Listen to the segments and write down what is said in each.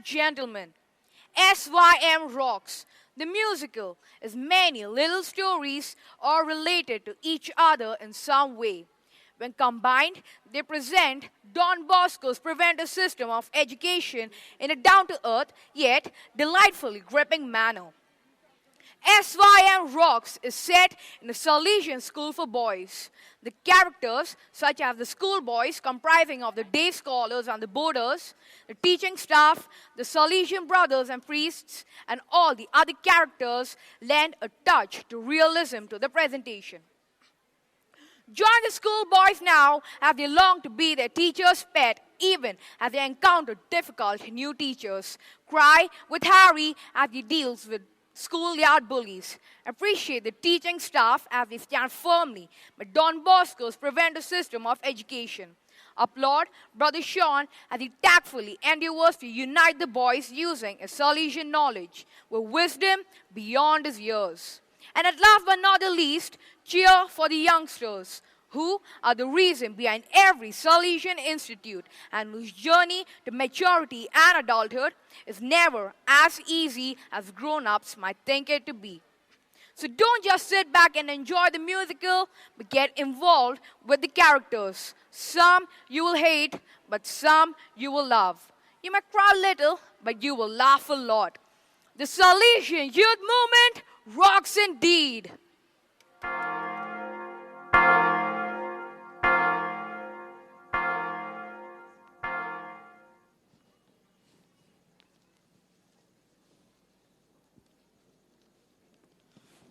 and gentlemen, SYM Rocks, the musical, is many little stories all related to each other in some way. When combined, they present Don Bosco's preventive system of education in a down-to-earth yet delightfully gripping manner. SYM Rocks is set in a Salesian school for boys. The characters, such as the schoolboys comprising of the day scholars and the boarders, the teaching staff, the Salesian brothers and priests, and all the other characters lend a touch to realism to the presentation. Join the schoolboys now as they long to be their teacher's pet even as they encounter difficult new teachers. Cry with Harry as he deals with schoolyard bullies. Appreciate the teaching staff as they stand firmly by Don Bosco's preventive system of education. Applaud Brother Sean as he tactfully endeavors to unite the boys using his Salesian knowledge with wisdom beyond his years. And at last but not the least, cheer for the youngsters, who are the reason behind every Salesian institute and whose journey to maturity and adulthood is never as easy as grown-ups might think it to be. So don't just sit back and enjoy the musical, but get involved with the characters. Some you will hate, but some you will love. You might cry a little, but you will laugh a lot. The Salesian Youth Movement rocks indeed.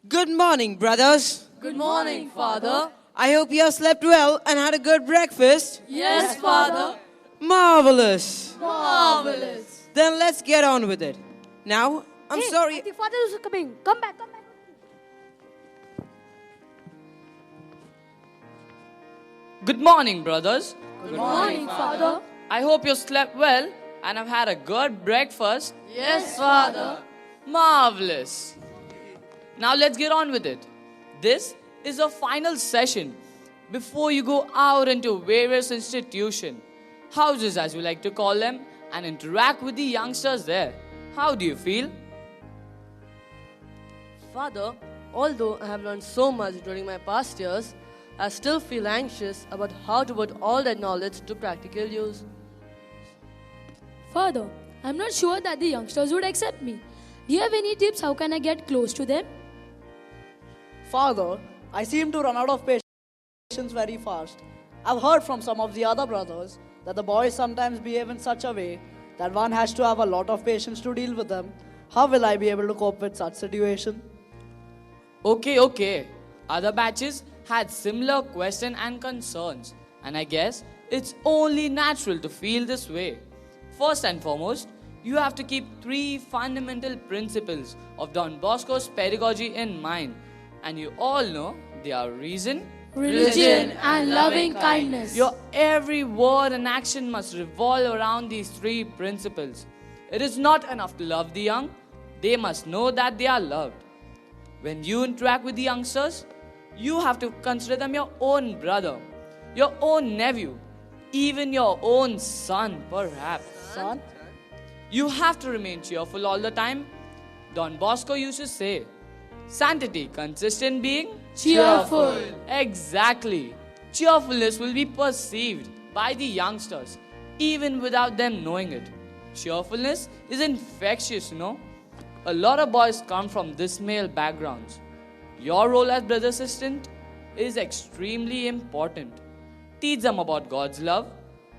Good morning, brothers. Good morning, Father. I hope you have slept well and had a good breakfast. Yes, Father. Marvelous. Marvelous. Then let's get on with it. Now, I'm sorry. I think Father is coming. Come back. Good morning, brothers. Good morning, Father. I hope you slept well and have had a good breakfast. Yes, Father. Marvelous. Now let's get on with it. This is a final session before you go out into various institutions, houses as we like to call them, and interact with the youngsters there. How do you feel? Father, although I have learned so much during my past years, I still feel anxious about how to put all that knowledge to practical use. Father, I'm not sure that the youngsters would accept me. Do you have any tips how can I get close to them? Father, I seem to run out of patience very fast. I've heard from some of the other brothers that the boys sometimes behave in such a way that one has to have a lot of patience to deal with them. How will I be able to cope with such situation? Okay. Other batches had similar questions and concerns, and I guess it's only natural to feel this way. First and foremost, you have to keep 3 fundamental principles of Don Bosco's pedagogy in mind, and you all know they are reason, Religion and loving kindness. Your every word and action must revolve around these 3 principles. It is not enough to love the young, they must know that they are loved. When you interact with the youngsters, you have to consider them your own brother, your own nephew, even your own son, perhaps. Son? You have to remain cheerful all the time. Don Bosco used to say, sanctity consists in being Cheerful. Exactly. Cheerfulness will be perceived by the youngsters, even without them knowing it. Cheerfulness is infectious, A lot of boys come from dismal backgrounds. Your role as brother assistant is extremely important. Teach them about God's love.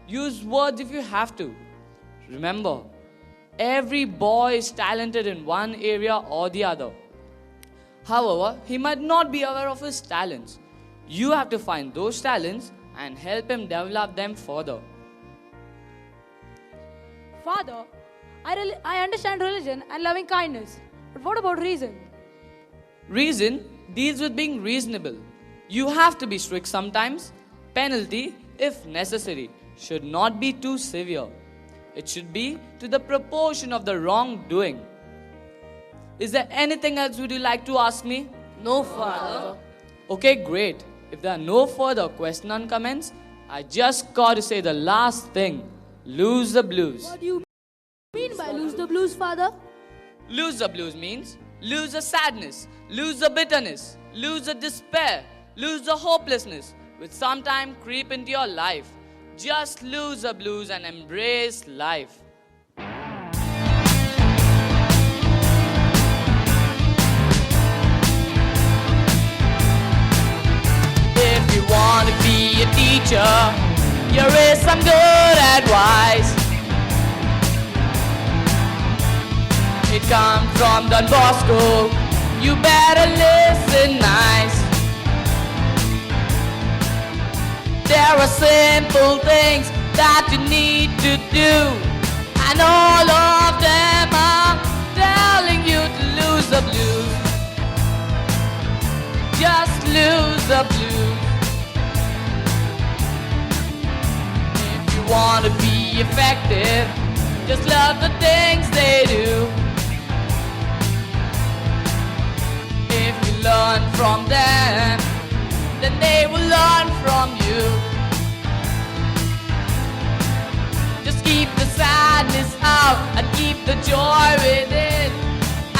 Use words if you have to. Remember, every boy is talented in one area or the other. However, he might not be aware of his talents. You have to find those talents and help him develop them further. Father, I understand religion and loving kindness. But what about reason? Reason deals with being reasonable. You have to be strict sometimes. Penalty, if necessary, should not be too severe. It should be to the proportion of the wrongdoing. Is there anything else would you like to ask me? No, Father. Okay, great. If there are no further questions and comments, I just got to say the last thing. Lose the blues. What do you mean by lose the blues, Father? Lose the blues means lose the sadness, lose the bitterness, lose the despair, lose the hopelessness which sometimes creep into your life. Just lose the blues and embrace life. If you want to be a teacher, here is some good advice. It comes from Don Bosco, you better listen nice. There are simple things that you need to do, and all of them are telling you to lose the blues. Just lose the blues. If you want to be effective, just love the things they do. If you learn from them, then they will learn from you. Just keep the sadness out and keep the joy within,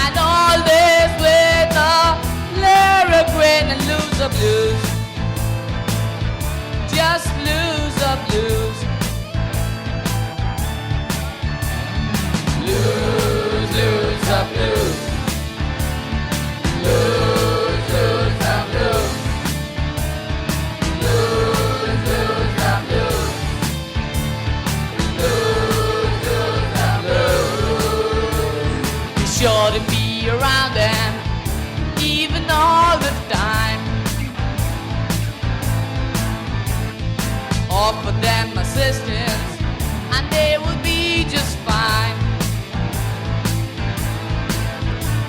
and all this with a lyric grin, and lose the blues. Just lose the blues. Lose the blues. Lose the blues. Lose the blues. Lose the blues. Be sure to be around them, even all the time. Offer them assistance, and they will be just fine.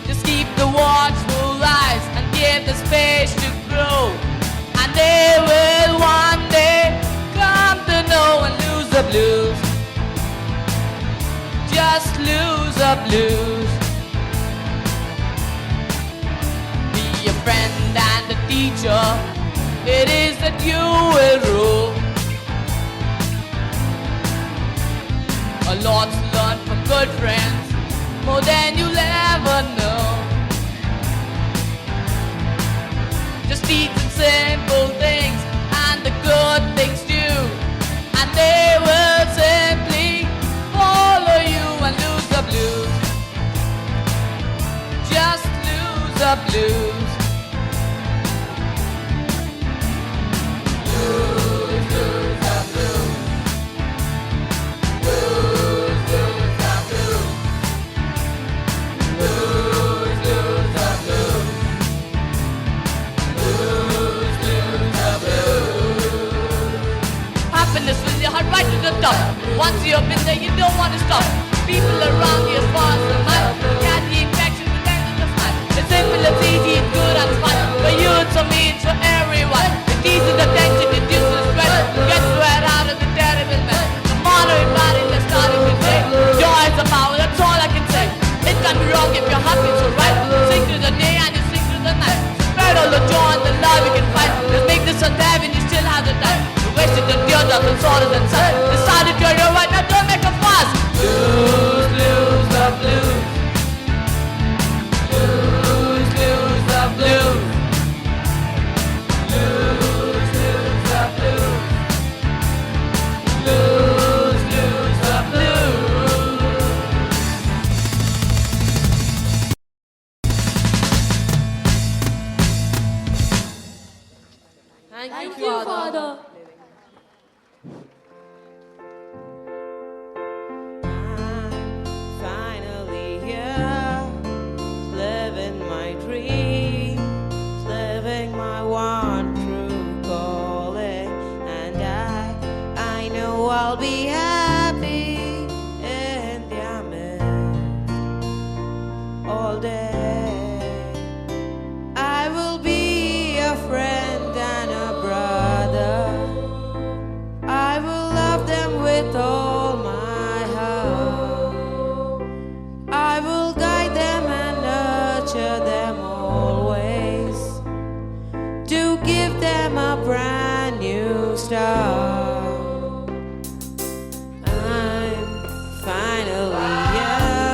Just keep the watchful eyes and give the space to grow, and they will one day come to know and lose the blues. Just lose the blues. Be a friend and a teacher, it is that you will rule. A lot to learn from good friends, more than you'll ever know. Just teach them simple things and the good things too, and they will simply follow you and lose the blues. Just lose the blues. Lose the blues. Lose the blues. Lose the blues. Happiness fills your heart right to the top. Once you've been there, you don't want to stop. People around you as far as the mind. You got the infection, the end of the smile. It's simple, it's easy, it's good and it's fun. For you, it's for me, it's for everyone. It eases the tension, it reduces the stress. Get sweat out of the terrible mess. The monitoring body that's starting to say, joy is the power, that's all I can say. It can be wrong if you're happy, so right. Sing through the day and you sing through the night. Spread all the joy and the love you can find. Let's make this a time and you still have the time. Wasted the teardrops and sorrows and sun. Decided you're right, now don't make a fuss. Lose the blues. Lose the blues. Lose the blues. Lose the blues. Thank You, Father. Finally here, living my dream, living my one true calling, and I know I'll be happy in their midst all day. I will be a friend and a brother. I will love them with all my heart. I will guide them and nurture them always, to give them a brand new start. I'm finally here,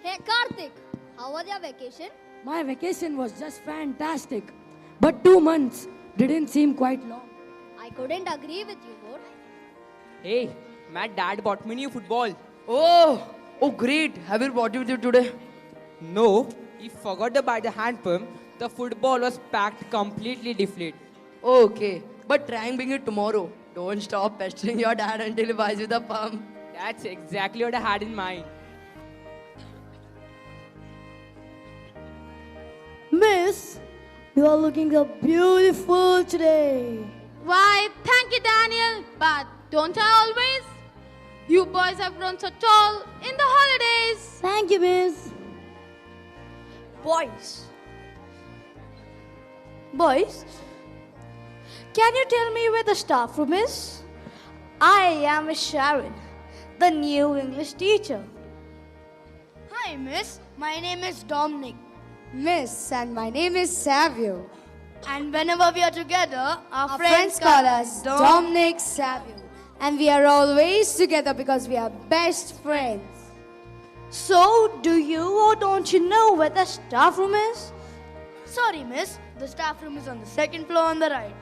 Hey Karthik, how was your vacation? My vacation was just fantastic. But 2 months didn't seem quite long. I couldn't agree with you more. Hey, my dad bought me new football. Oh, great. Have you brought it with you today? No, he forgot to buy the hand pump. The football was packed completely deflated. Okay, but try and bring it tomorrow. Don't stop pestering your dad until he buys you the pump. That's exactly what I had in mind. Miss, you are looking so beautiful today. Why, thank you, Daniel. But don't I always? You boys have grown so tall in the holidays. Thank you, Miss. Boys, can you tell me where the staff room is? I am Miss Sharon, the new English teacher. Hi, miss. My name is Dominic. Miss, and my name is Savio. And whenever we are together, our Friends call us Dominic Savio. And we are always together because we are best friends. So, do you or don't you know where the staff room is? Sorry, miss. The staff room is on the second floor on the right.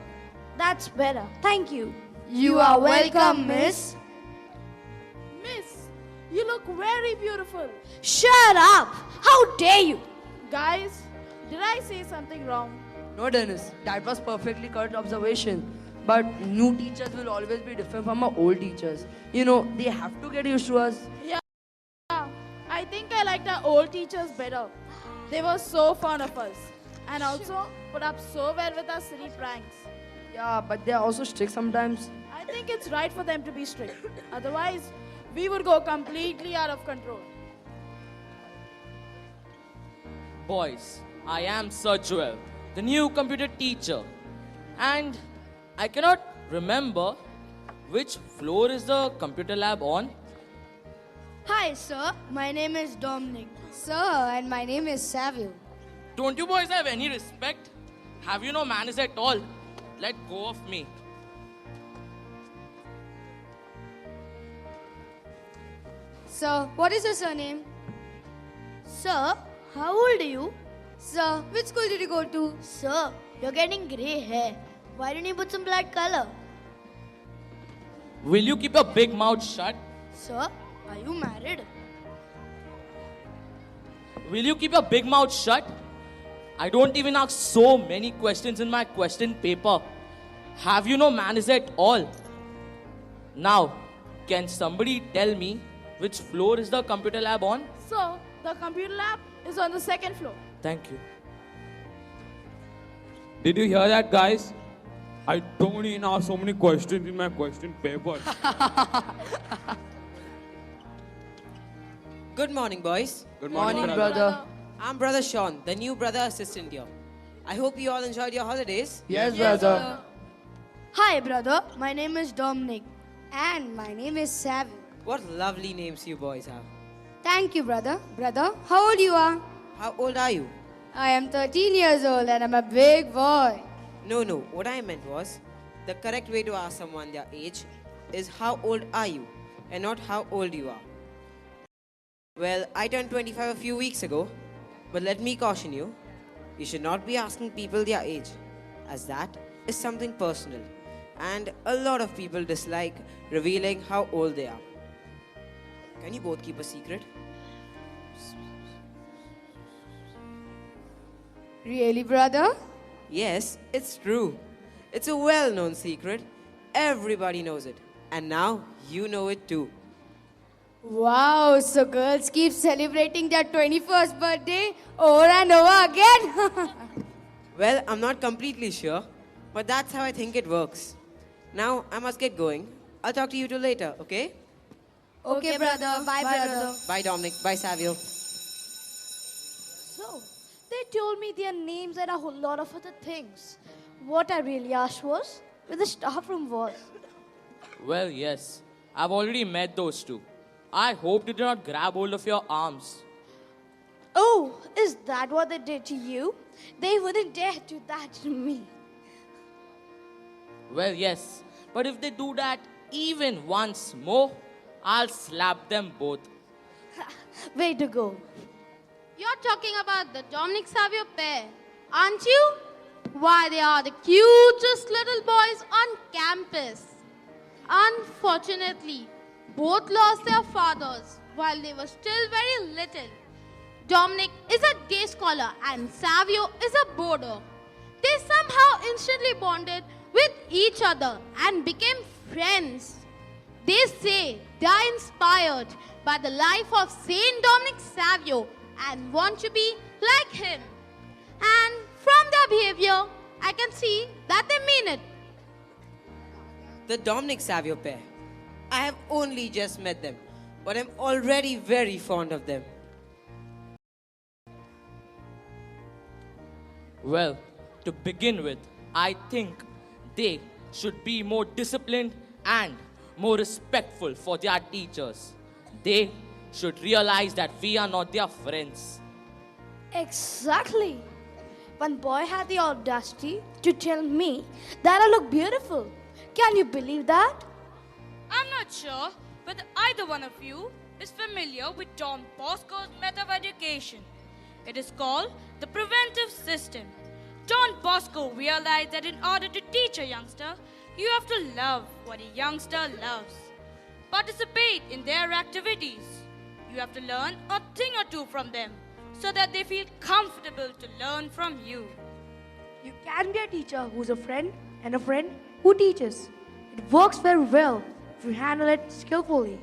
That's better. Thank you. You are welcome, miss. Miss, you look very beautiful. Shut up! How dare you! Guys, did I say something wrong? No, Dennis, that was perfectly correct observation. But new teachers will always be different from our old teachers. You know, they have to get used to us. I think I liked our old teachers better. They were so fond of us. And also put up so well with our silly pranks. Yeah, but they are also strict sometimes. I think it's right for them to be strict. Otherwise, we would go completely out of control. Boys, I am Sir Joel, the new computer teacher. And I cannot remember which floor is the computer lab on. Hi, sir. My name is Dominic. Sir, and my name is Savio. Don't you boys have any respect? Have you no manners at all? Let go of me. Sir, what is your surname? Sir, how old are you? Sir, which school did you go to? Sir, you're getting grey hair. Why don't you put some black color? Will you keep your big mouth shut? Sir, are you married? Will you keep your big mouth shut? I don't even ask so many questions in my question paper. Have you no manners at all? Now, can somebody tell me which floor is the computer lab on? So, the computer lab is on the second floor. Thank you. Did you hear that, guys? I don't even ask so many questions in my question paper. Good morning, boys. Good Morning, brother. I'm Brother Sean, the new brother assistant here. I hope you all enjoyed your holidays. Yes, brother. Hi, brother. My name is Dominic. And my name is Savio. What lovely names you boys have. Thank you, brother. Brother, how old you are? How old are you? I am 13 years old and I'm a big boy. No, what I meant was, the correct way to ask someone their age is how old are you and not how old you are. Well, I turned 25 a few weeks ago, but let me caution you, you should not be asking people their age, as that is something personal, and a lot of people dislike revealing how old they are. Can you both keep a secret? Really, brother? Yes, it's true. It's a well-known secret. Everybody knows it. And now you know it too. Wow, so girls keep celebrating their 21st birthday over and over again. Well, I'm not completely sure, but that's how I think it works. Now, I must get going. I'll talk to you two later, okay? Okay, brother. Bye, brother. Bye, Dominic. Bye, Savio. So, they told me their names and a whole lot of other things. What I really asked was where the staff room was. Well, yes. I've already met those two. I hope you did not grab hold of your arms. Oh, is that what they did to you? They wouldn't dare do that to me. Well, yes. But if they do that even once more, I'll slap them both. Way to go. You're talking about the Dominic Savio pair, aren't you? Why, they are the cutest little boys on campus. Unfortunately, both lost their fathers while they were still very little. Dominic is a day scholar and Savio is a boarder. They somehow instantly bonded with each other and became friends. They say they are inspired by the life of Saint Dominic Savio and want to be like him. And from their behavior, I can see that they mean it. The Dominic Savio pair. I have only just met them, but I'm already very fond of them. Well, to begin with, I think they should be more disciplined and more respectful for their teachers. They should realize that we are not their friends. Exactly. One boy had the audacity to tell me that I look beautiful. Can you believe that? I'm not sure whether either one of you is familiar with Don Bosco's method of education. It is called the preventive system. Don Bosco realized that in order to teach a youngster, you have to love what a youngster loves. Participate in their activities. You have to learn a thing or two from them so that they feel comfortable to learn from you. You can be a teacher who's a friend and a friend who teaches. It works very well if you handle it skillfully.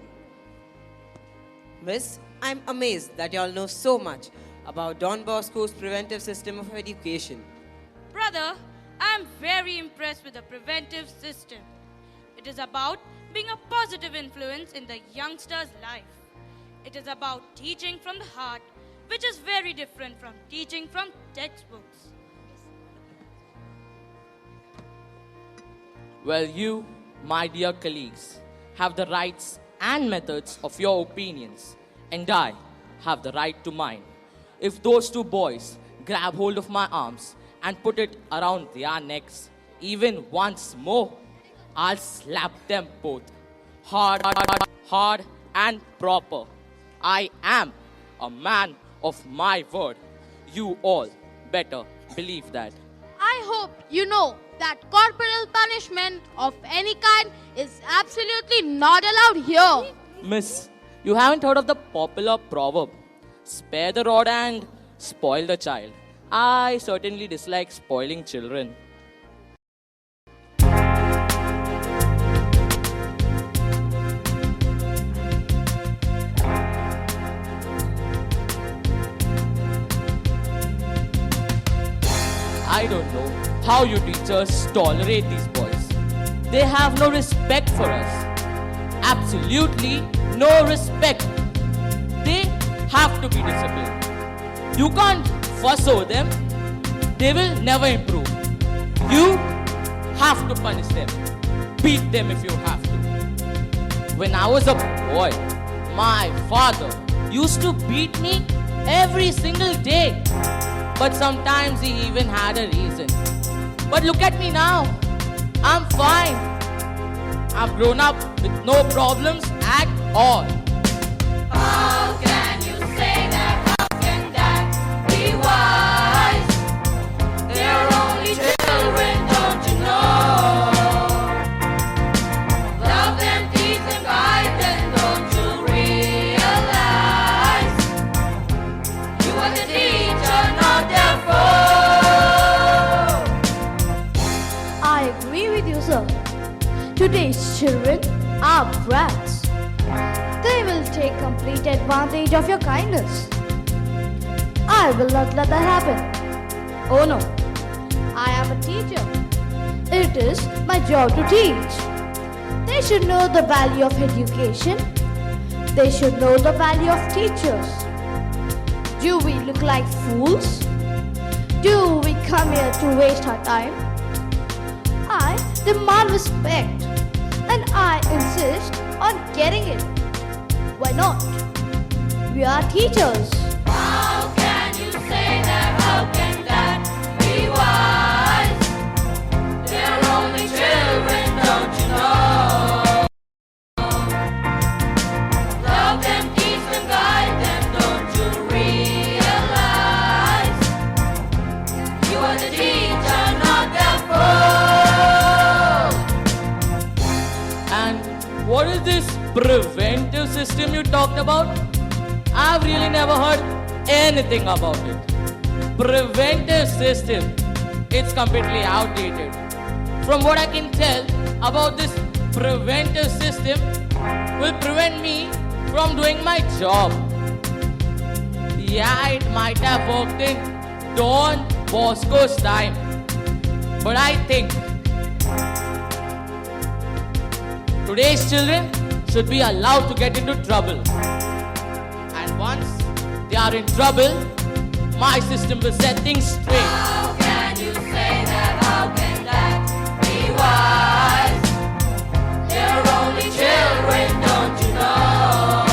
Miss, I'm amazed that y'all know so much about Don Bosco's preventive system of education. Brother, I am very impressed with the preventive system. It is about being a positive influence in the youngster's life. It is about teaching from the heart, which is very different from teaching from textbooks. Well, you, my dear colleagues, have the rights and methods of your opinions, and I have the right to mine. If those two boys grab hold of my arms and put it around their necks, even once more, I'll slap them both. Hard and proper. I am a man of my word. You all better believe that. I hope you know that corporal punishment of any kind is absolutely not allowed here. Miss, you haven't heard of the popular proverb, spare the rod and spoil the child. I certainly dislike spoiling children. I don't know how you teachers tolerate these boys. They have no respect for us. Absolutely no respect. They have to be disciplined. You can't fuss over them. They will never improve. You have to punish them. Beat them if you have to. When I was a boy, my father used to beat me every single day. But sometimes he even had a reason. But look at me now. I'm fine. I've grown up with no problems at all. How can you say that? How can that be wise? They're only children, don't you know? Love them, teach them, guide them, don't you realize? You are the teacher, not their foe. I agree with you, sir. Today's children are brats. They will take complete advantage of your kindness. I will not let that happen. Oh no, I am a teacher. It is my job to teach. They should know the value of education. They should know the value of teachers. Do we look like fools? Do we come here to waste our time? I demand respect, and I insist on getting it. Why not? We are teachers. How can you say that? How can that be wise? They're only children, don't you know? Love them, teach them, guide them, don't you realize? preventive system you talked about, I've really never heard anything about it. Preventive system, it's completely outdated. From what I can tell about this preventive system, will prevent me from doing my job. Yeah, it might have worked in Don Bosco's time, but I think today's children should be allowed to get into trouble. And once they are in trouble, my system will set things straight. How can you say that? How can that be wise? They're only children, don't you know?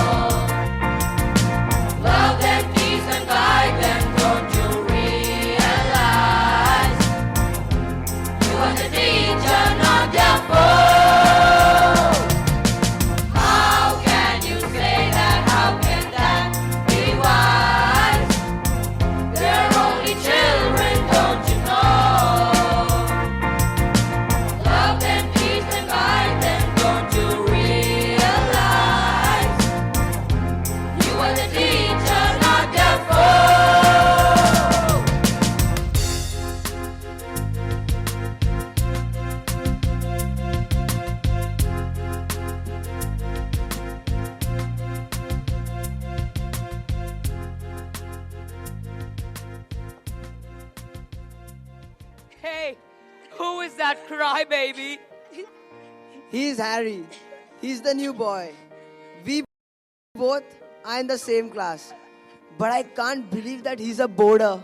Love them, tease and guide them, don't you realize? You are the teacher, not their foe. How can you say that? How can that be wise? They're only children, don't you know? Love them, teach them, guide them, don't you realize? You are the teacher, not their foe. Hey, who is that crybaby? He's Harry. He's the new boy. We both are in the same class. But I can't believe that he's a boarder.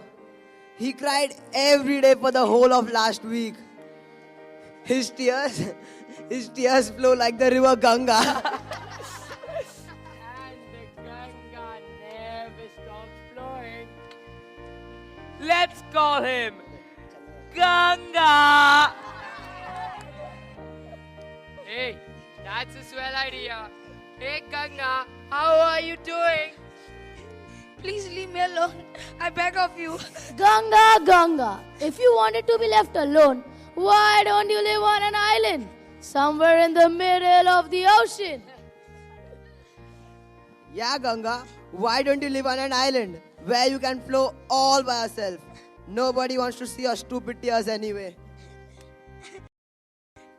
He cried every day for the whole of last week. His tears flow like the river Ganga. And the Ganga never stops flowing. Let's call him Ganga. Hey, that's a swell idea. Hey Ganga, how are you doing? Please leave me alone. I beg of you. Ganga, Ganga, if you wanted to be left alone, why don't you live on an island? Somewhere in the middle of the ocean. Yeah, Ganga. Why don't you live on an island where you can flow all by yourself? Nobody wants to see your stupid tears anyway.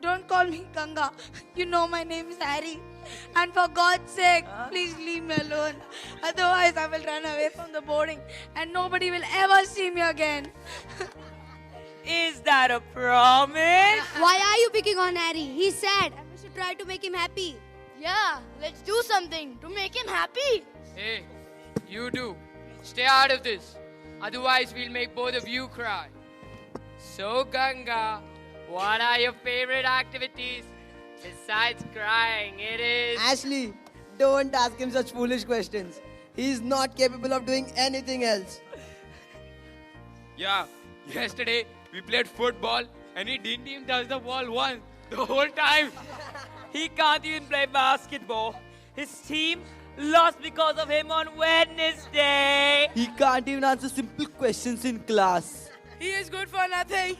Don't call me Ganga. You know my name is Harry. And for God's sake, please leave me alone. Otherwise, I will run away from the boarding and nobody will ever see me again. Is that a promise? Why are you picking on Harry? He's sad and we should try to make him happy. Yeah, let's do something to make him happy. Hey, you do. Stay out of this. Otherwise, we'll make both of you cry. So, Ganga, what are your favorite activities? Besides crying, it is... Ashley, don't ask him such foolish questions. He's not capable of doing anything else. Yeah, yesterday we played football and he didn't even touch the ball once the whole time. He can't even play basketball. His team lost because of him on Wednesday. He can't even answer simple questions in class. He is good for nothing.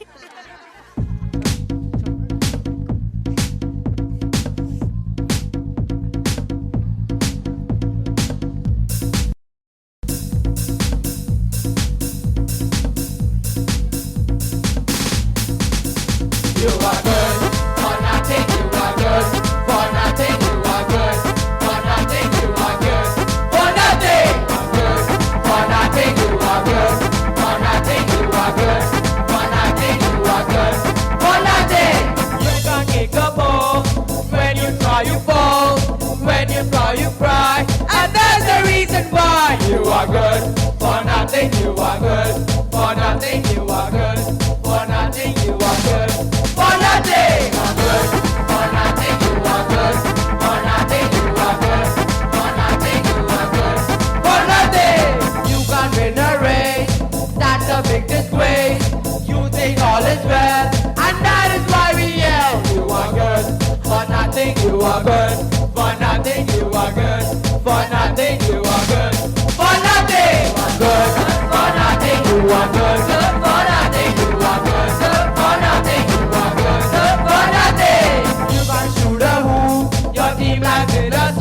You are good for nothing, you are good for nothing, you are good for nothing, you are good for nothing. Good for nothing, you are good for nothing, you are good for nothing, you are good for nothing. You can't kick a ball. When you try, you fall. When you cry, you cry. And that's the reason why You are good for nothing, you are good for nothing, you are good for nothing, you are good for nothing. You are good for nothing, you are good for nothing, you are good for nothing, you are good for nothing. you can't win a race. That's a big disgrace. You think all is well, and that is why we yell. You are good for nothing, you are good for nothing, you are good for nothing, you are good for nothing. You are good for nothing, you are good for nothing, you are good for nothing, you are good for nothing. You can't shoot a hoop. Your team lands in a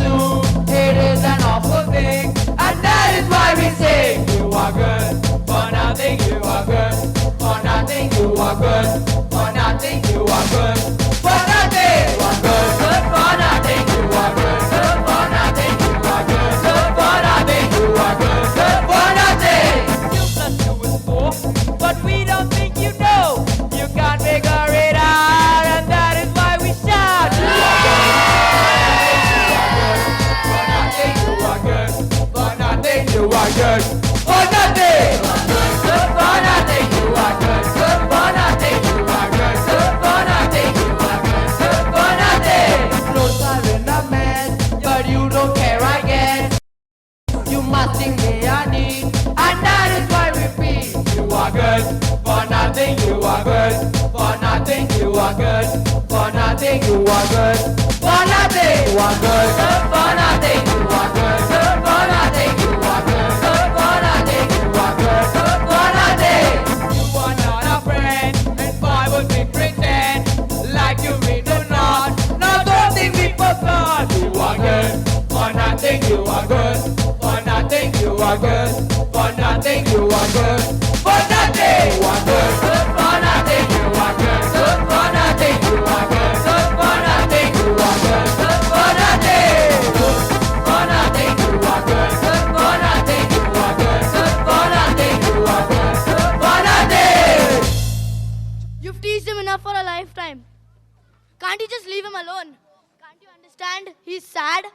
are good. For nothing, you are good. For nothing, you are good. Good for nothing, you are good. Good for nothing, you are good. Good for nothing, you are good. Good for nothing. 2 + 2 is 4, but we don't think you know. You can't figure it out, and that is why we shout. You are good. For nothing, you are good. For nothing, you are good. For nothing. Good for nothing, you are good. Good for nothing, you are good. Good for nothing, you are good. Good for nothing. No siren a man, but you don't care, I guess. You must think me a need, and that is why we feel. You are good. For nothing, you are good. For nothing, you are good. For nothing, you are good. For nothing, you are good. Good for nothing, you are good. Good for nothing, you are good. Good for nothing, you are good. Good for nothing. You are not a friend, and why would we pretend like you we do not? No, don't think we forgot. You are good. For nothing, you are good. For nothing, you are good. For nothing, you are good. For nothing, you are good. Good for nothing, you are good. Good for nothing, you are good. Good for nothing, you are good. Good for nothing. Good for nothing, you are good. Good for nothing, you are good. Good for nothing, you are good. Good for nothing. You've teased him enough for a lifetime. Can't you just leave him alone? Can't you understand? He's sad.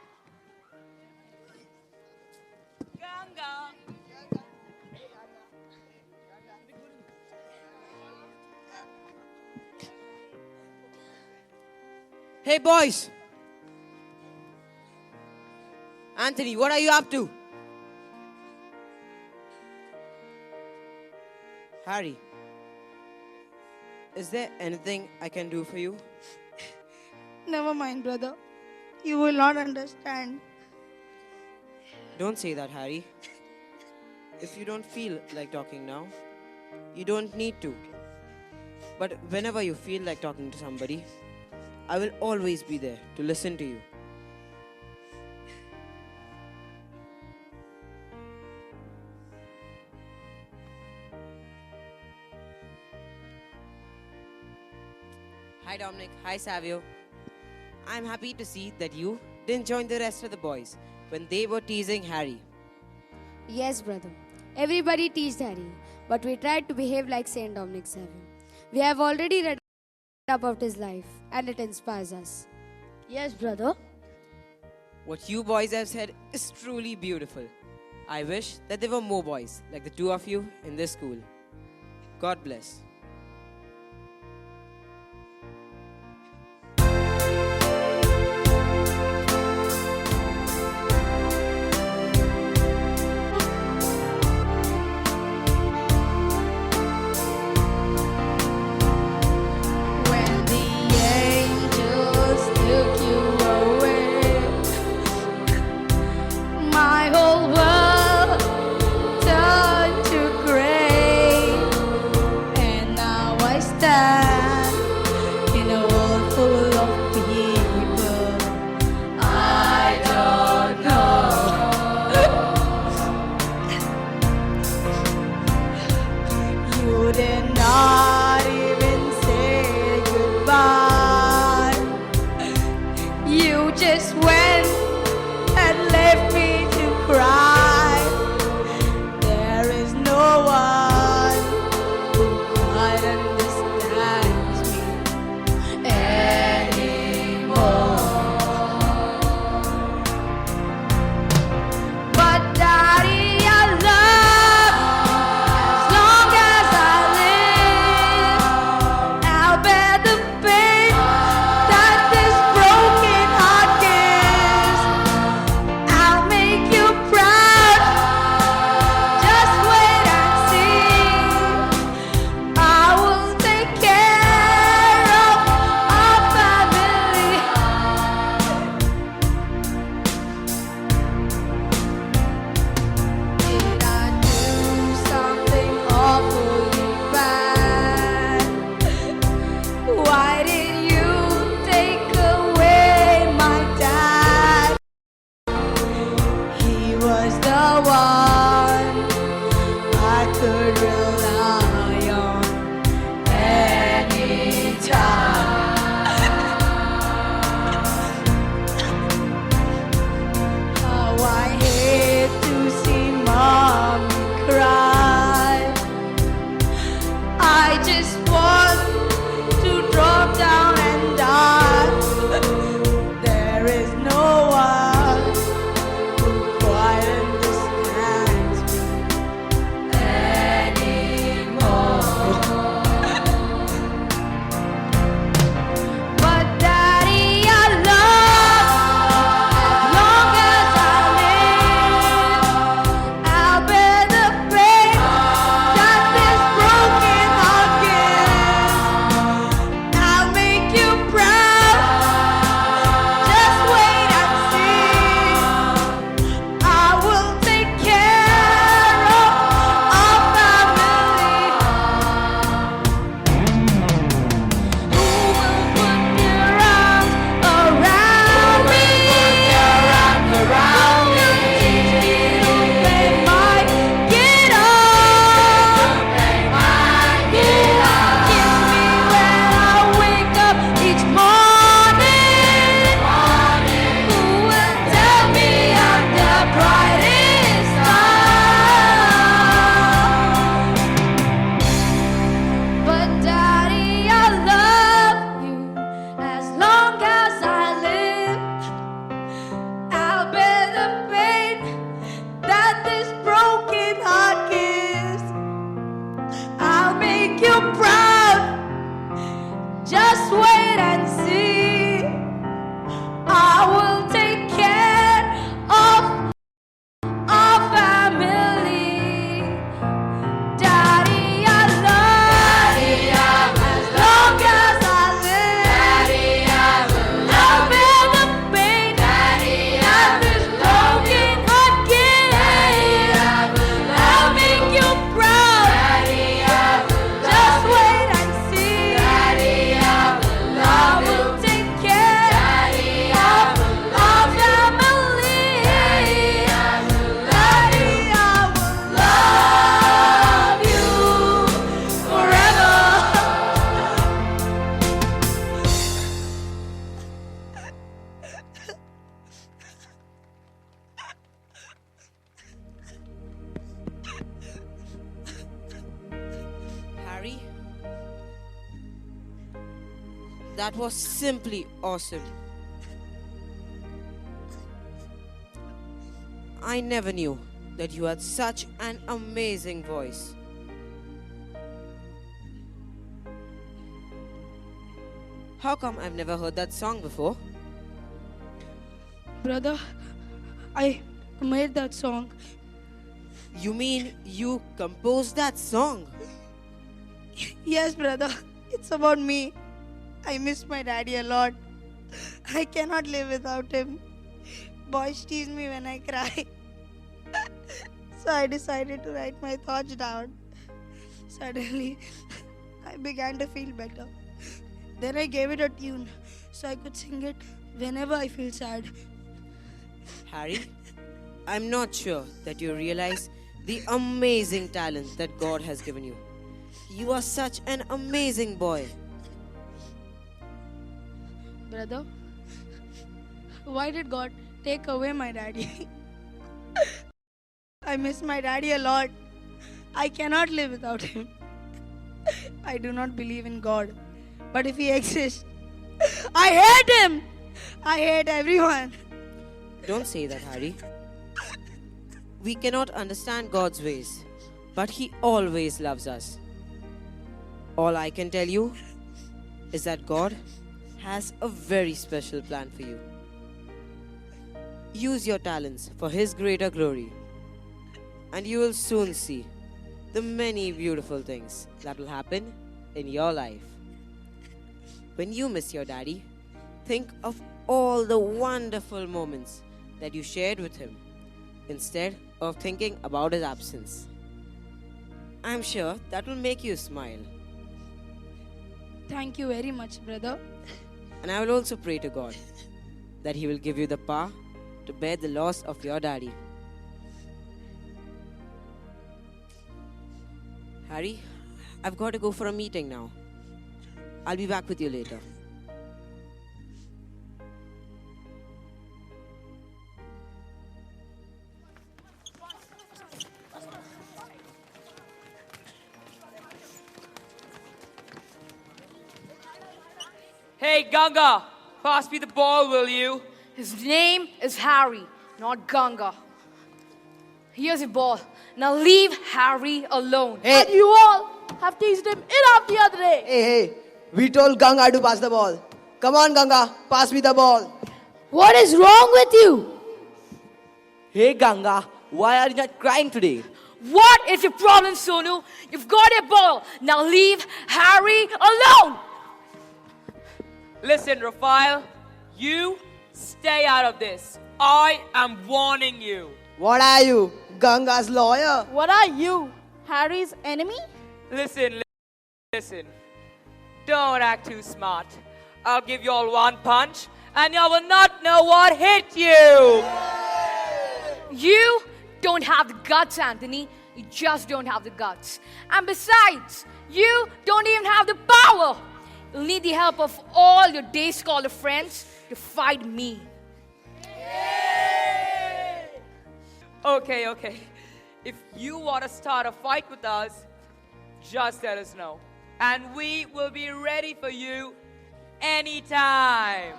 Hey boys! Anthony, what are you up to? Harry, is there anything I can do for you? Never mind, brother. You will not understand. Don't say that, Harry. If you don't feel like talking now, you don't need to. But whenever you feel like talking to somebody, I will always be there to listen to you. Hi Dominic, hi Savio. I'm happy to see that you didn't join the rest of the boys when they were teasing Harry. Yes, brother. Everybody teased Harry, but we tried to behave like Saint Dominic Savio. We have already read about his life, and it inspires us. Yes, brother. What you boys have said is truly beautiful. I wish that there were more boys like the two of you in this school. God bless. There is no one who quite understands. That was simply awesome. I never knew that you had such an amazing voice. How come I've never heard that song before? Brother, I made that song. You mean you composed that song? Yes, brother. It's about me. I miss my daddy a lot. I cannot live without him. Boys tease me when I cry. So I decided to write my thoughts down. Suddenly, I began to feel better. Then I gave it a tune so I could sing it whenever I feel sad. Harry, I'm not sure that you realize the amazing talent that God has given you. You are such an amazing boy. Brother, why did God take away my daddy? I miss my daddy a lot. I cannot live without him. I do not believe in God. But if he exists, I hate him. I hate everyone. Don't say that, Harry. We cannot understand God's ways, but He always loves us. All I can tell you is that God has a very special plan for you. Use your talents for His greater glory, and you will soon see the many beautiful things that will happen in your life. When you miss your daddy, think of all the wonderful moments that you shared with him instead of thinking about his absence. I'm sure that will make you smile. Thank you very much, brother. And I will also pray to God that He will give you the power to bear the loss of your daddy. Harry, I've got to go for a meeting now. I'll be back with you later. Hey, Ganga, pass me the ball, will you? His name is Harry, not Ganga. Here's your ball. Now leave Harry alone. Hey. And you all have teased him enough the other day. Hey, we told Ganga to pass the ball. Come on, Ganga, pass me the ball. What is wrong with you? Hey Ganga, why are you not crying today? What is your problem, Sonu? You've got your ball. Now leave Harry alone. Listen, Raphael, you stay out of this. I am warning you. What are you, Ganga's lawyer? What are you? Harry's enemy? Listen. Don't act too smart. I'll give you all one punch and you will not know what hit you. You don't have the guts, Anthony. You just don't have the guts. And besides, you don't even have the power. You'll need the help of all your day scholar friends to fight me. Okay. If you want to start a fight with us, just let us know. And we will be ready for you anytime.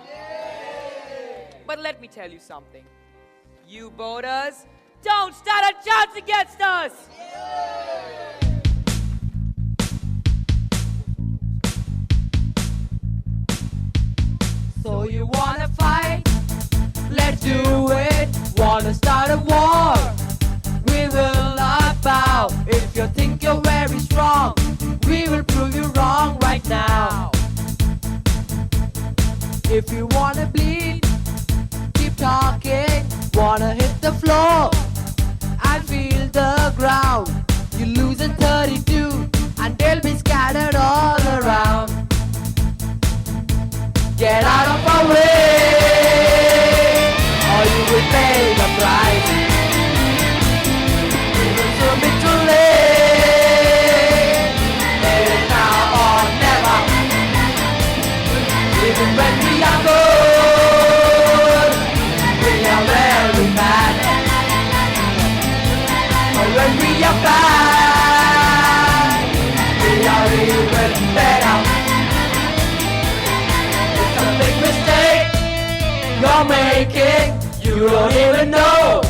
But let me tell you something. You boarders, don't stand a chance against us. So you wanna fight? Let's do it. Wanna start a war? We will not bow. If you think you're very strong, we will prove you wrong right now. If you wanna bleed, keep talking. Wanna hit the floor and feel the ground. You lose in 32 and they'll be scattered all around. Get out of our way, or you will pay the price. It will soon be too late. It is now or never. Even when we are good, we are very bad. But when we are breaking. You don't even know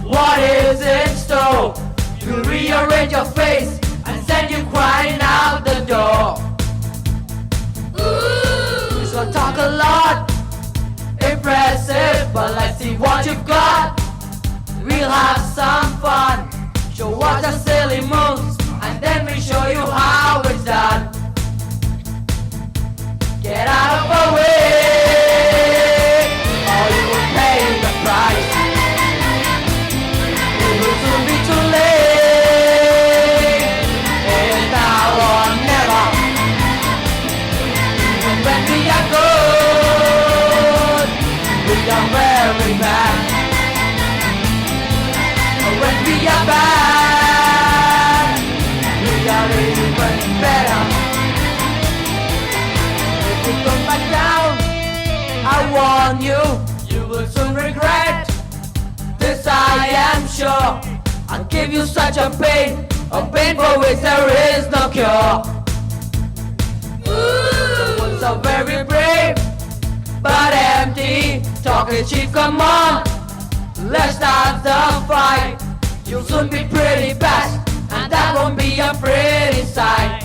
what is in store. You'll rearrange your face and send you crying out the door. You shall talk a lot, impressive, but let's see what you've got. We'll have some fun. Show us the silly moves, and then we show you how it's done. Get out of our way, or you will pay the price. It will soon be too late. It's now or never. Even when we are good, we are very bad. When we are bad, we are even better. If you come back down, I warn you, you will soon regret. This I am sure. I'll give you such a pain for which there is no cure. Words are very brave, but empty. Talking cheap, come on, let's start the fight. You'll soon be pretty bad, and that won't be a pretty sight.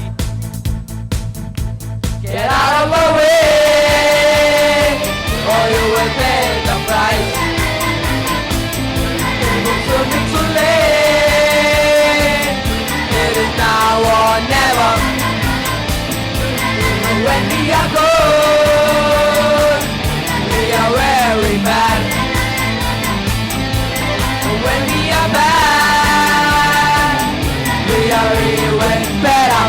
Get out of our way, or you will pay the price. It will soon be too late. It is now or never. Even when we are good, we are very bad. When we are bad, we are even better.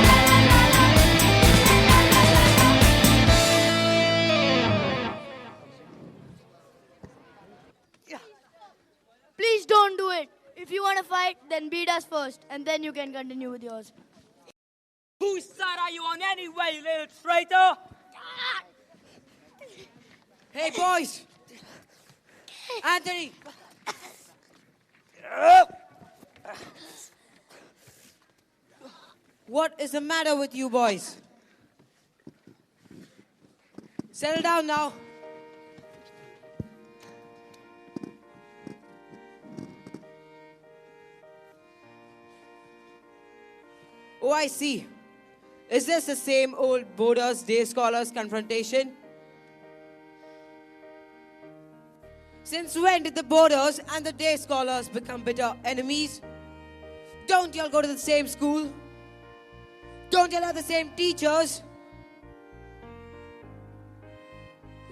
Please don't do it. If you want to fight, then beat us first, and then you can continue with yours. Whose side are you on anyway, you little traitor? Hey, boys! Anthony! What is the matter with you boys? Settle down now. Oh, I see. Is this the same old boarders, day scholars confrontation? Since when did the boarders and the day scholars become bitter enemies? Don't y'all go to the same school? Don't y'all have the same teachers?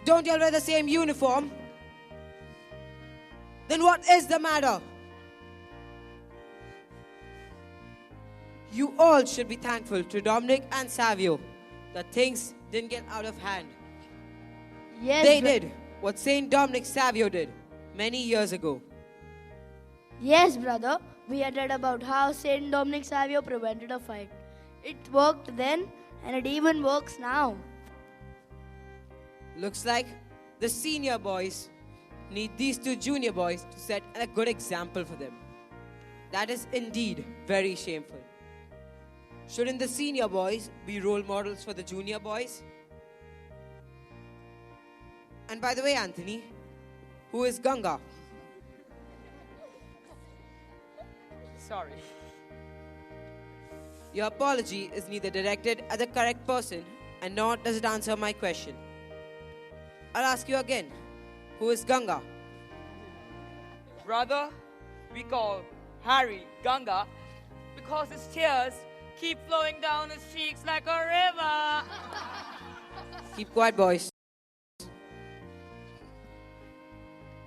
Don't y'all wear the same uniform? Then what is the matter? You all should be thankful to Dominic and Savio that things didn't get out of hand. Yes, They did what Saint Dominic Savio did many years ago. Yes, brother. We had read about how Saint Dominic Savio prevented a fight. It worked then, and it even works now. Looks like the senior boys need these two junior boys to set a good example for them. That is indeed very shameful. Shouldn't the senior boys be role models for the junior boys? And by the way, Anthony, who is Ganga? Sorry. Your apology is neither directed at the correct person and nor does it answer my question. I'll ask you again, who is Ganga? Brother, we call Harry Ganga because his tears keep flowing down his cheeks like a river. Keep quiet, boys.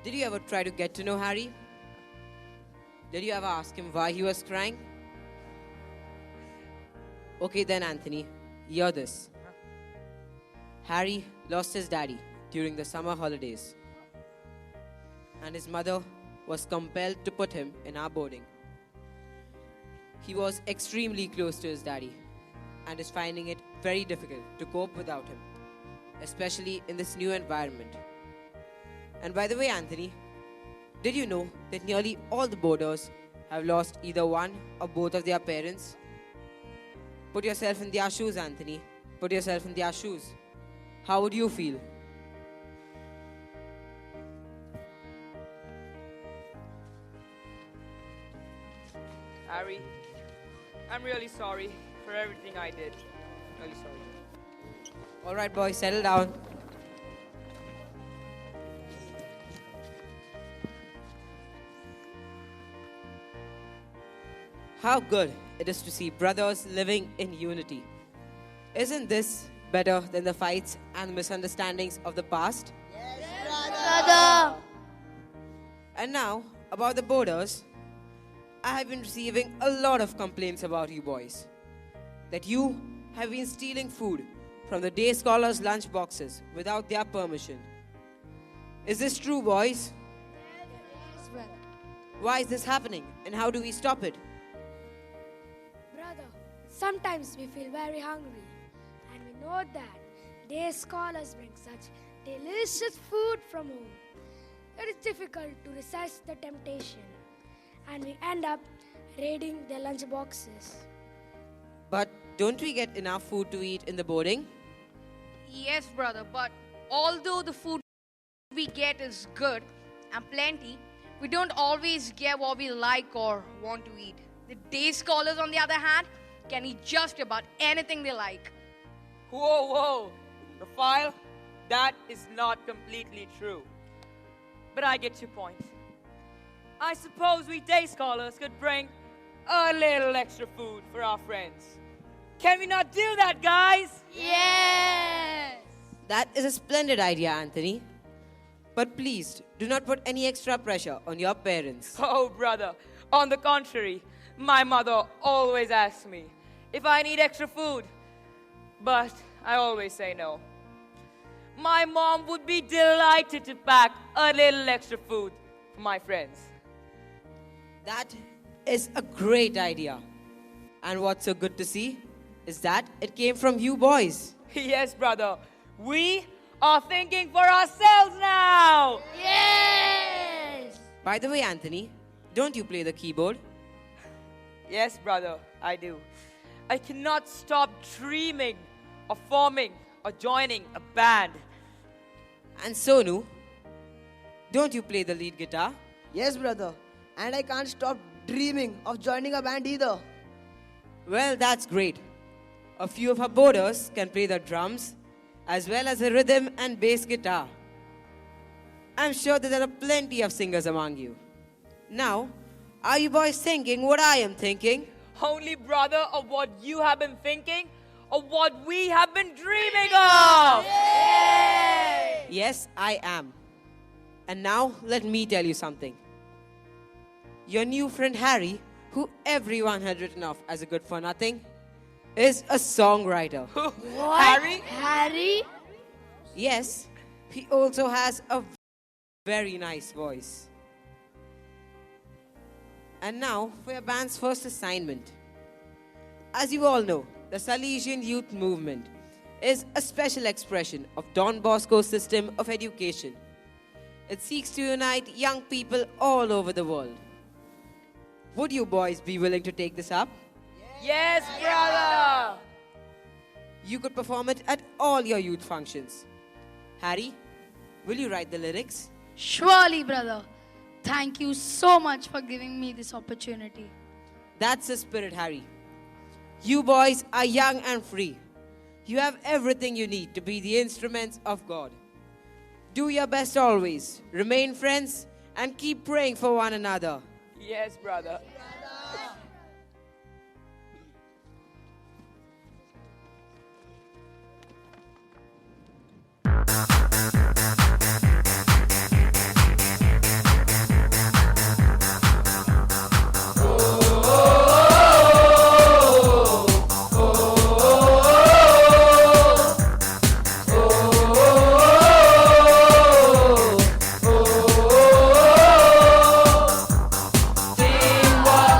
Did you ever try to get to know Harry? Did you ever ask him why he was crying? Okay then, Anthony, hear this. Harry lost his daddy during the summer holidays, and his mother was compelled to put him in our boarding. He was extremely close to his daddy and is finding it very difficult to cope without him, especially in this new environment. And by the way, Anthony, did you know that nearly all the boarders have lost either one or both of their parents? Put yourself in their shoes, Anthony. Put yourself in their shoes. How would you feel? sorry. I'm really sorry for everything I did. Really sorry. All right, boys, settle down. How good it is to see brothers living in unity. Isn't this better than the fights and misunderstandings of the past? Brother. And now, about the boarders, I have been receiving a lot of complaints about you boys. That you have been stealing food from the day scholars' lunch boxes without their permission. Is this true, boys? Yes, brother. Why is this happening and how do we stop it? Brother, sometimes we feel very hungry and we know that day scholars bring such delicious food from home. It is difficult to resist the temptation and we end up raiding their lunch boxes. But don't we get enough food to eat in the boarding? Yes, brother, but although the food we get is good and plenty, we don't always get what we like or want to eat. The day scholars, on the other hand, can eat just about anything they like. Whoa, whoa. Rafael, that is not completely true. But I get your point. I suppose we day scholars could bring a little extra food for our friends. Can we not do that, guys? Yes! That is a splendid idea, Anthony. But please, do not put any extra pressure on your parents. Oh, brother. On the contrary, my mother always asks me if I need extra food. But I always say no. My mom would be delighted to pack a little extra food for my friends. That is a great idea. And what's so good to see is that it came from you boys. Yes, brother. We are thinking for ourselves now. Yes! By the way, Anthony, don't you play the keyboard? Yes, brother, I do. I cannot stop dreaming of forming or joining a band. And Sonu, don't you play the lead guitar? Yes, brother. And I can't stop dreaming of joining a band either. Well, that's great. A few of our boarders can play the drums as well as the rhythm and bass guitar. I'm sure that there are plenty of singers among you. Now, are you boys thinking what I am thinking? Only, brother, of what you have been thinking, or what we have been dreaming of. Yes, I am. And now, let me tell you something. Your new friend Harry, who everyone had written off as a good for nothing, is a songwriter. What? Harry? Harry? Yes, he also has a very nice voice. And now for your band's first assignment. As you all know, the Salesian Youth Movement is a special expression of Don Bosco's system of education. It seeks to unite young people all over the world. Would you boys be willing to take this up? Yes, brother. You could perform it at all your youth functions. Harry, will you write the lyrics? Surely, brother. Thank you so much for giving me this opportunity. That's the spirit, Harry. You boys are young and free. You have everything you need to be the instruments of God. Do your best always. Remain friends and keep praying for one another. Yes, brother. Teamwork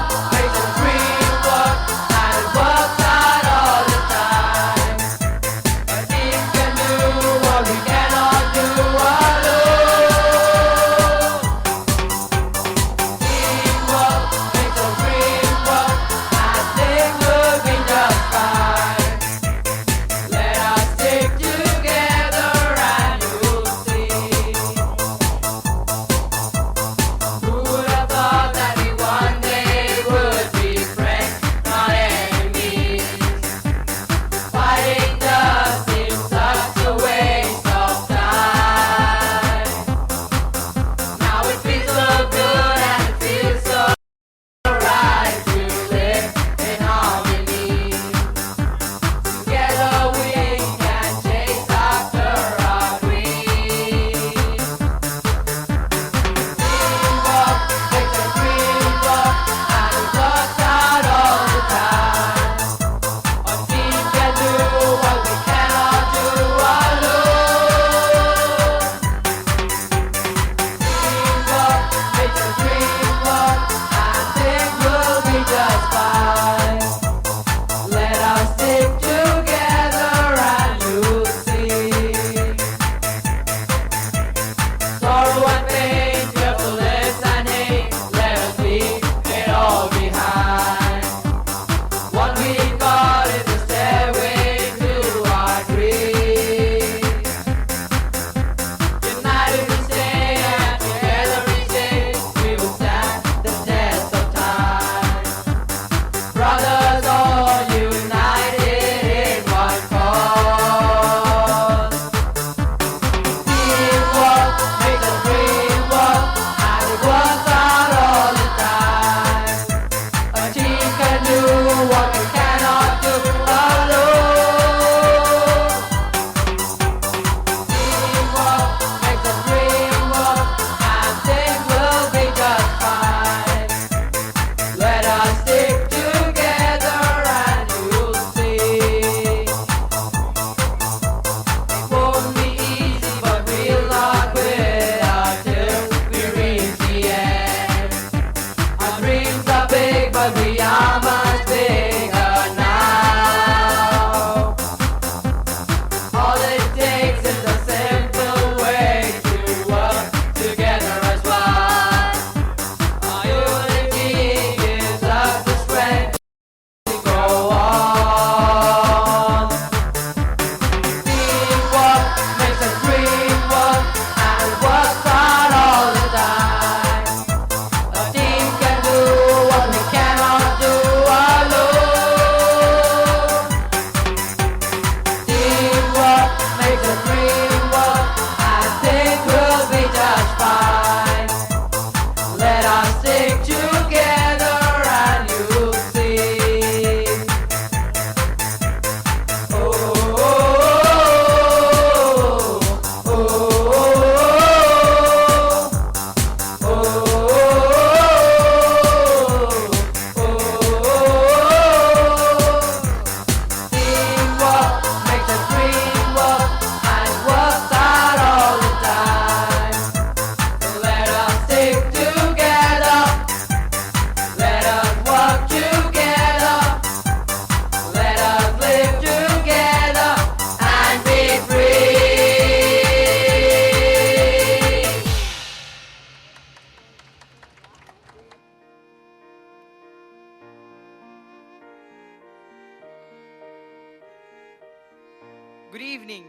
Good evening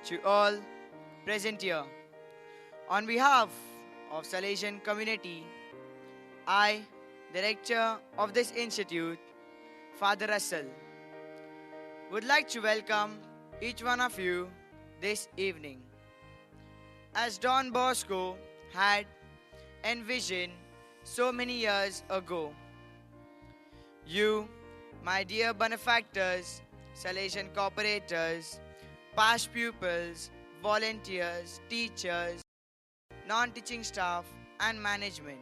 to all present here. On behalf of Salesian community, I, Director of this institute, Father Russell, would like to welcome each one of you this evening. As Don Bosco had envisioned so many years ago, you, my dear benefactors, Salesian cooperators, past pupils, volunteers, teachers, non-teaching staff and management,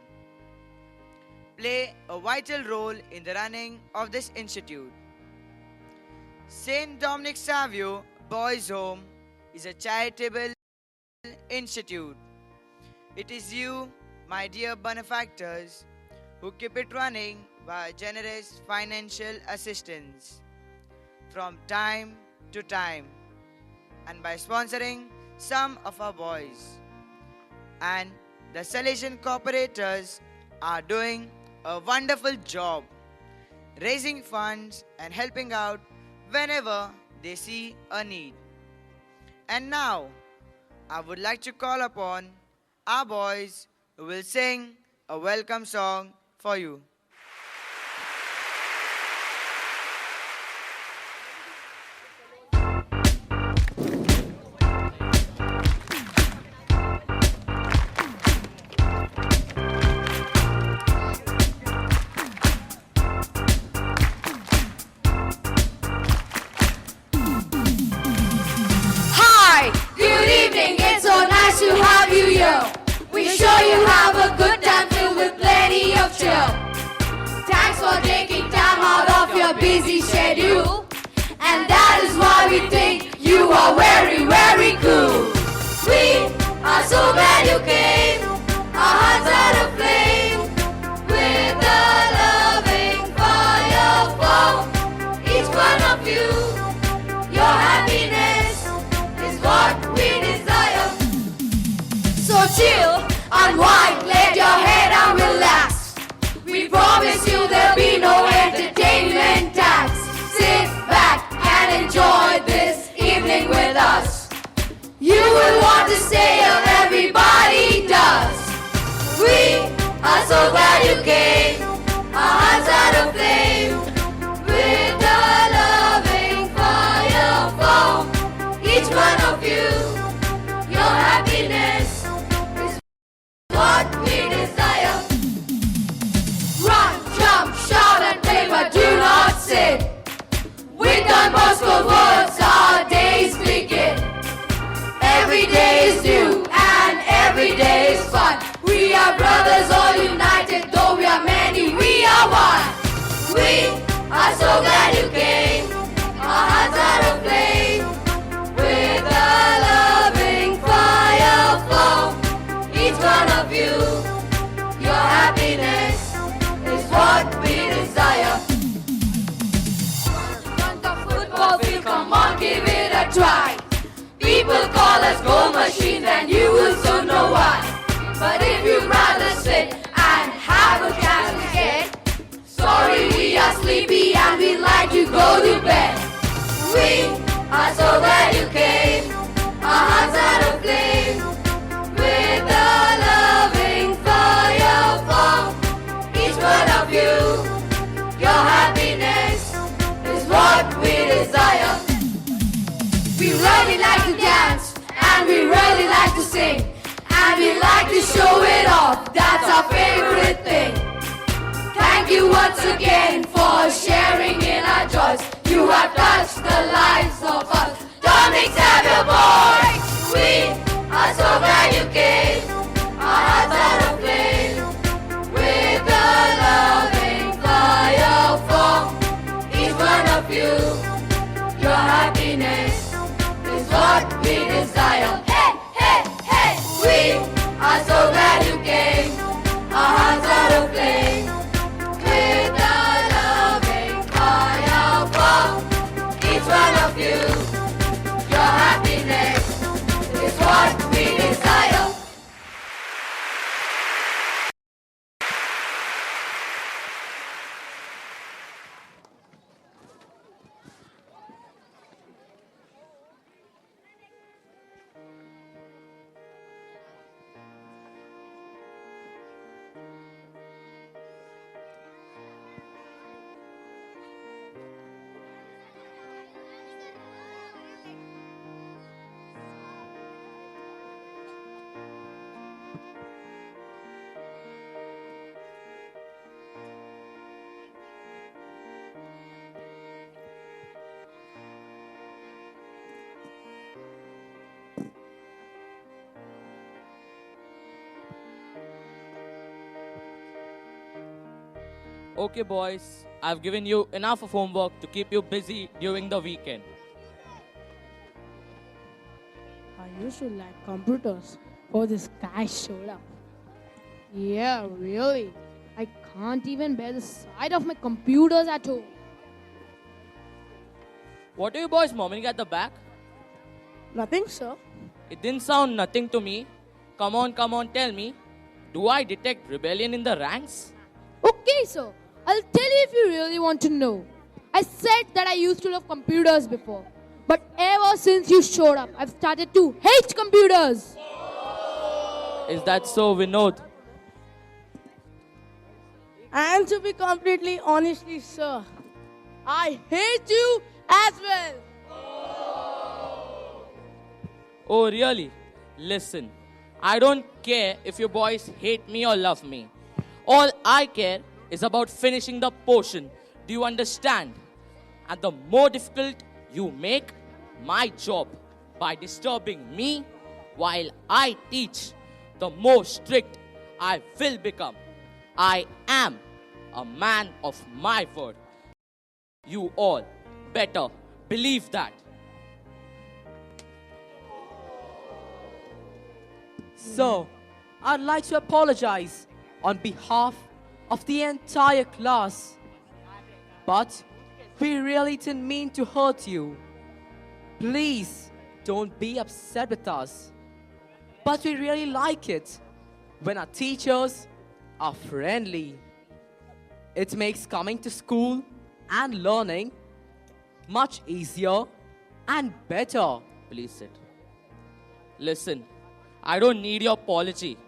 play a vital role in the running of this institute. St. Dominic Savio Boys Home is a charitable institute. It is you, my dear benefactors, who keep it running by generous financial assistance from time to time and by sponsoring some of our boys. And the Salesian cooperators are doing a wonderful job raising funds and helping out whenever they see a need. And now, I would like to call upon our boys who will sing a welcome song for you. Hi, good evening, it's so nice to have you here. We sure you have a good time filled with plenty of chill. Thanks for taking time out of your busy schedule. And that is why we think you are very, very cool. We are so glad you came, our hearts are aflame with a loving fire for each one of you. Your happiness is what we desire. So chill, unwind, let your head down, relax. We promise you there'll be no entertainment tax. Sit back and enjoy this evening with us. You will want to stay here, everybody does. We are so glad you came, our hearts are aflame with a loving fire for each one of you. Your happiness is what we desire. Run, jump, shout and play, but do not sit. With Don Bosco words, our days begin. Every day is new and every day is fun. We are brothers all united, though we are many, we are one. We are so glad you came, our hearts are aflame with a loving fire for each one of you. Your happiness is what we desire. Front of football field, come on, give it a try. People call us goal machines and you will soon know why. But if you'd rather sit and have a chance to get, sorry we are sleepy and we'd like to go to bed. We are so glad you came, our hearts are aflame with a loving fire for each one of you. Your happiness is what we desire. We really like to dance and we really like to sing and we like to show it off, that's our favorite thing. Thank you once again for sharing in our joys. You have touched the lives of us. Dominic Savio Boys, we are so glad you came. Our hearts are aflame with a loving fire for each one of you. Your happiness is what we desire. Hey, hey, hey! We are so glad you came. Our hearts are aflame with a loving fire for each one of you. Your happiness is what we desire. Okay, boys, I've given you enough of homework to keep you busy during the weekend. I used to like computers. Oh, this guy showed up. Yeah, really. I can't even bear the sight of my computers at home. What are you boys murmuring at the back? Nothing, sir. It didn't sound nothing to me. Come on, tell me. Do I detect rebellion in the ranks? Okay, sir. I'll tell you if you really want to know. I said that I used to love computers before. But ever since you showed up, I've started to hate computers. Is that so, Vinod? And to be completely honestly, sir, I hate you as well. Oh, really? Listen, I don't care if you boys hate me or love me. All I care is about finishing the portion. Do you understand? And the more difficult you make my job by disturbing me while I teach, the more strict I will become. I am a man of my word. You all better believe that. So, I'd like to apologize on behalf of the entire class. But we really didn't mean to hurt you. Please don't be upset with us. But we really like it when our teachers are friendly. It makes coming to school and learning much easier and better. Please sit. Listen, I don't need your apology.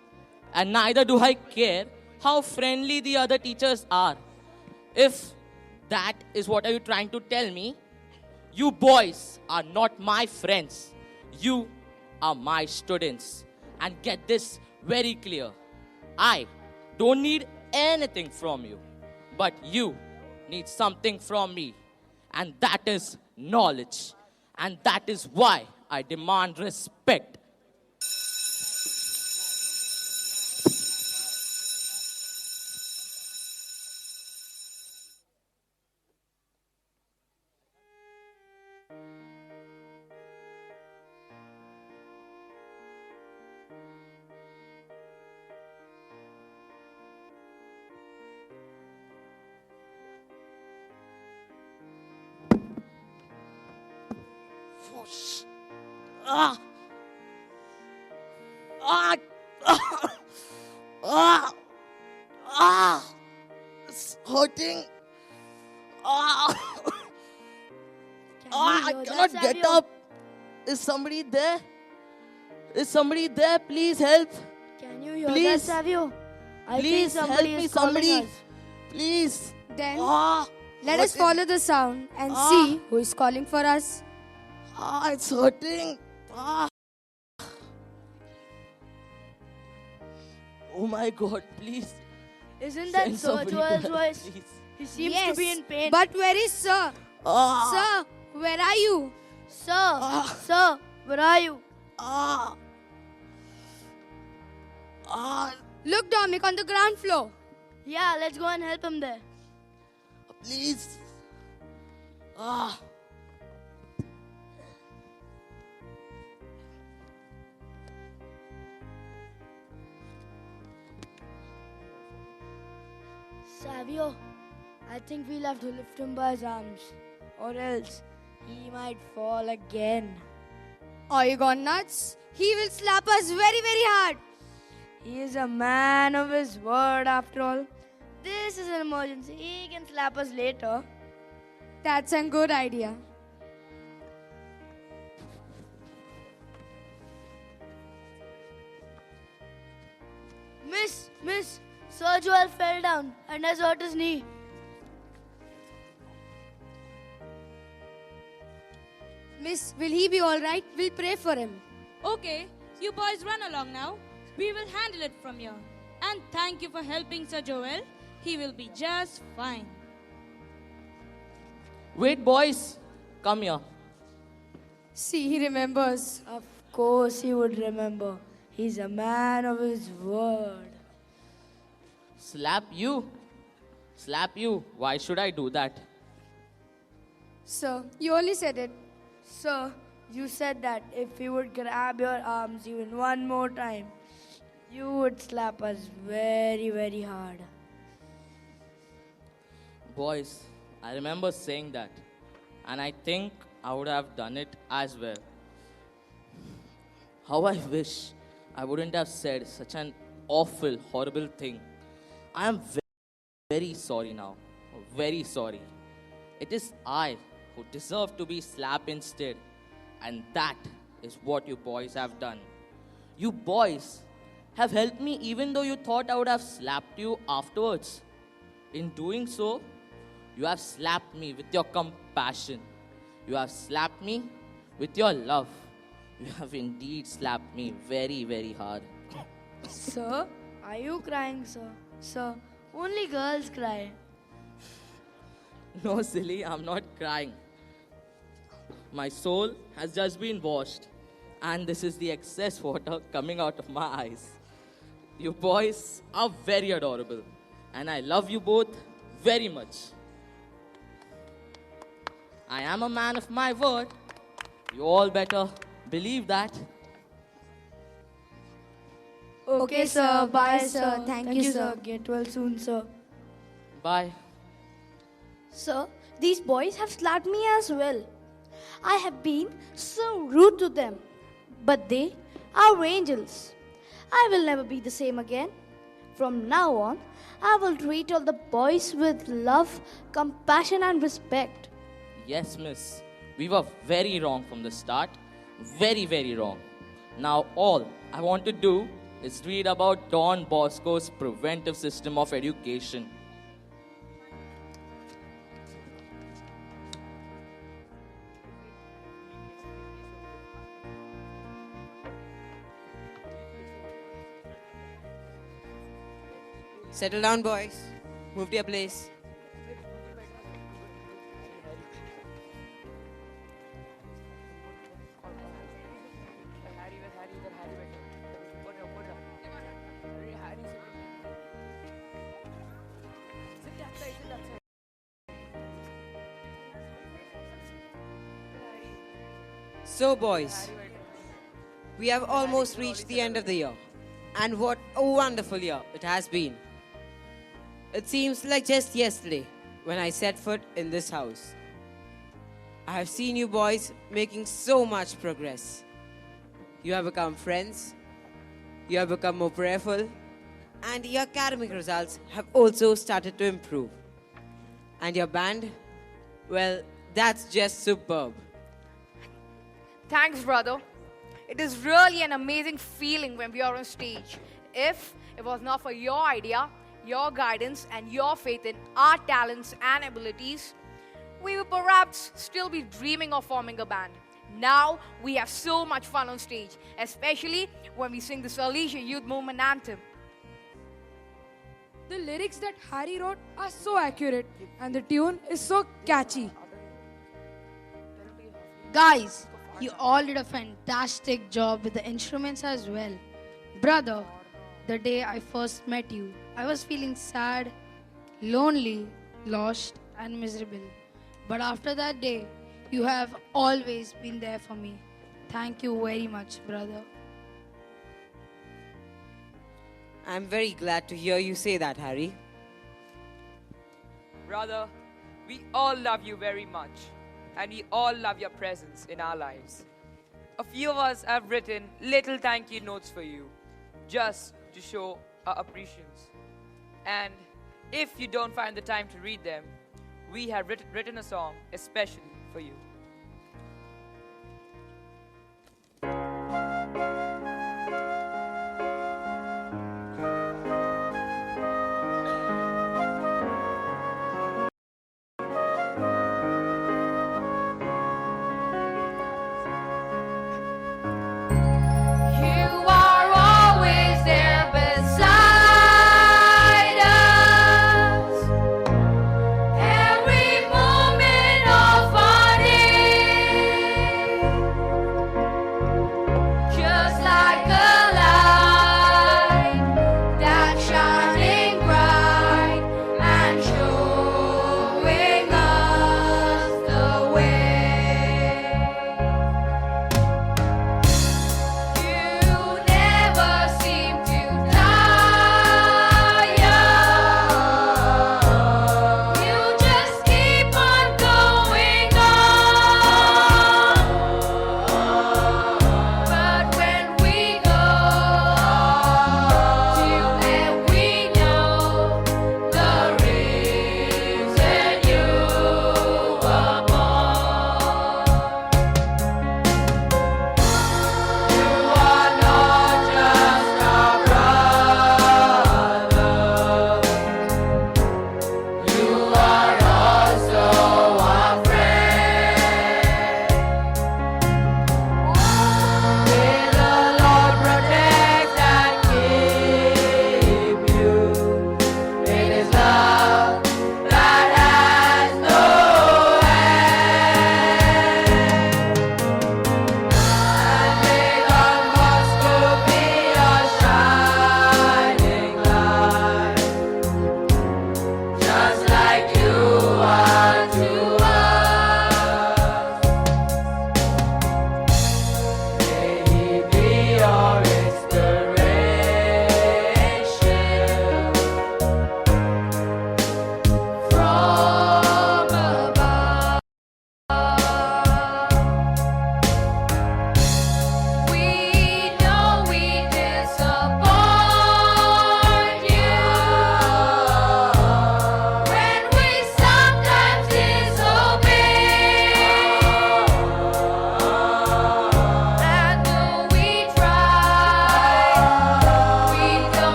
And neither do I care how friendly the other teachers are. If that is what are you trying to tell me, you boys are not my friends. You are my students. And get this very clear. I don't need anything from you. But you need something from me. And that is knowledge. And that is why I demand respect. Ah! Ah! Ah! Ah! Ah! It's hurting. Ah! Ah! I cannot get up. Is somebody there? Is somebody there? Please help. Can you hear Please. that, Savio? I Please think help somebody me, is calling somebody. us. Please. Then Ah! let What us follow the sound and Ah. see who is calling for us. Ah, it's hurting. Ah. Oh my God, please. Isn't that Send Sir somebody to Joel's help, voice? please. He seems Yes, to be in pain. but where is Sir? Ah. Sir, where are you? Sir, sir, where are you? Ah. Ah. Look, Dominic, on the ground floor. Yeah, let's go and help him there. Please. Ah. Savio, I think we'll have to lift him by his arms, or else he might fall again. Are you gone nuts? He will slap us very, very hard. He is a man of his word after all. This is an emergency. He can slap us later. That's a good idea. Miss, Sir Joel fell down and has hurt his knee. Miss, will he be all right? We'll pray for him. Okay, you boys run along now. We will handle it from here. And thank you for helping Sir Joel. He will be just fine. Wait, boys. Come here. See, he remembers. Of course he would remember. He's a man of his word. Slap you? Slap you? Why should I do that? Sir, you only said it. Sir, you said that if we would grab your arms even one more time, you would slap us very, very hard. Boys, I remember saying that, and I think I would have done it as well. How I wish I wouldn't have said such an awful, horrible thing. I am very sorry now. Very sorry. It is I who deserve to be slapped instead. And that is what you boys have done. You boys have helped me even though you thought I would have slapped you afterwards. In doing so, you have slapped me with your compassion. You have slapped me with your love. You have indeed slapped me very, very hard. Sir, are you crying, sir? Sir, only girls cry. No, silly, I'm not crying. My soul has just been washed, and this is the excess water coming out of my eyes. You boys are very adorable, and I love you both very much. I am a man of my word. You all better believe that. Okay, sir. Bye, sir. Thank you, sir. Get well soon, sir. Bye. Sir, these boys have slapped me as well. I have been so rude to them. But they are angels. I will never be the same again. From now on, I will treat all the boys with love, compassion, and respect. Yes, miss. We were very wrong from the start. Very, very wrong. Now all I want to do is read about Don Bosco's preventive system of education. Settle down, boys. Move to your place. So, boys, we have almost reached the end of the year. And what a wonderful year it has been. It seems like just yesterday when I set foot in this house. I have seen you boys making so much progress. You have become friends, you have become more prayerful, and your academic results have also started to improve. And your band, well, that's just superb. Thanks, brother. It is really an amazing feeling when we are on stage. If it was not for your idea, your guidance, and your faith in our talents and abilities, we would perhaps still be dreaming of forming a band. Now we have so much fun on stage, especially when we sing the Salesian Youth Movement anthem. The lyrics that Harry wrote are so accurate and the tune is so catchy. Guys, you all did a fantastic job with the instruments as well. Brother, the day I first met you, I was feeling sad, lonely, lost, and miserable. But after that day, you have always been there for me. Thank you very much, brother. I'm very glad to hear you say that, Harry. Brother, we all love you very much, and we all love your presence in our lives. A few of us have written little thank you notes for you, just to show our appreciation. And if you don't find the time to read them, we have written a song especially for you. You are always there beside us. Every moment of our day.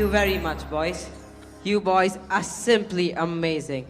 you very much, boys. You boys are simply amazing.